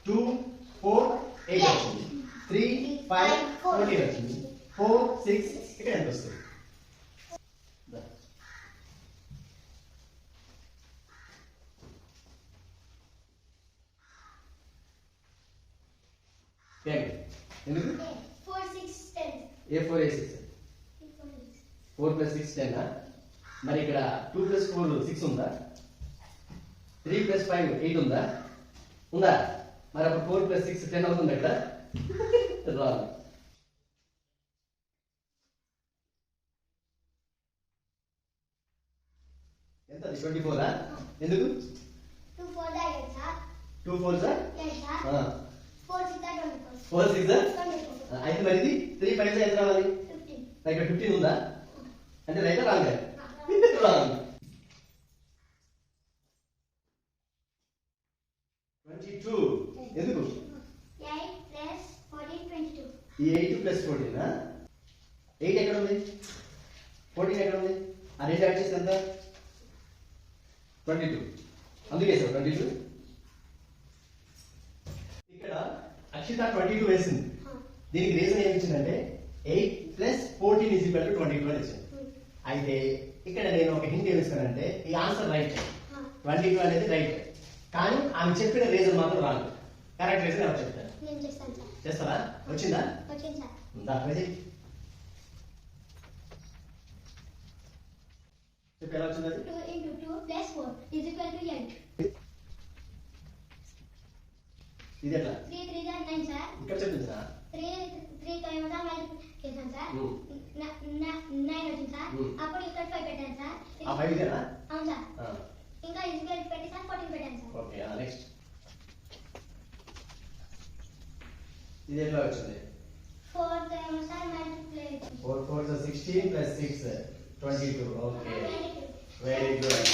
2 4 8 వచ్చింది 3 5 14 వచ్చింది 4 6 ఇక్కడ ఎంత వస్తుంది ఎందుకు 4 6 10 A4 A6 4 plus 6 10 మరి ఇక్కడ 2 plus 4 6 ఉందా 3 plus 5 8 ఉందా ఉందా మరి అప్పుడు 4 plus 6 10 అవుతుంది ఇక్కడ రాదు ఎంత 24 ఎందుకు 2 4 that is sir 2 4 sir yes sir 4 6 that 24 4 6 24 అయితే మరి ఇది 3 5 ఎంత రావాలి 15 ఇక్కడ 15 ఉందా అంటే రైట్ రాంగ్ రాంగ్ 22 ఎందుకు 8 plus 14 22 ఈ 8 ప్లస్ 14 8 ఎక్కడ ఉంది 14 ఎక్కడ ఉంది ఆ రెండు యాడ్ చేస్తే ఎంత 22 అందుకే సార్ 22 ఇక్కడ అక్షిత 22 వేసింది దీనికి రీజన్ ఏమి ఇచ్చిందంటే 8 ప్లస్ 14 ఈజ్ ఈక్వల్ టు 22 అని ఇచ్చింది అయితే ఇక్కడ నేను ఒక హింట్ ఏమి ఇస్తానంటే ఈ ఆన్సర్ రైట్ 22 అనేది రైట్ కానీ ఆమె చెప్పిన రీజన్ మాత్రం రాంగ్ కరెక్ట్ రీజన్ ఎవరు చెప్తారు నేను చేస్తాను సార్ చేస్తారా వచ్చిందా వచ్చింది సార్ ఉందా ప్రజీ చెప్పు ఎలా వచ్చింది అది 2 into 2 plus 4 is equal to 8 ఇది ఎట్లా 3 3 that 9 sir ఇక్కడ చెప్పిందా 3 టైమ్స్ ఆ మల్టిప్లై చేశాను సార్ 9 వచ్చింది సార్ అప్పుడు ఇక్కడ 5 పెట్టాను సార్ ఆ 5 ఇదేనా అవును సార్ ఇంకా ఈక్వల్ పెట్టి సార్ 14 పెట్టాను సార్ ఓకే నెక్స్ట్ ఇది ఎట్లా వచ్చింది 4 times sir multiply 4 4 16 plus 6 22 okay 22 very good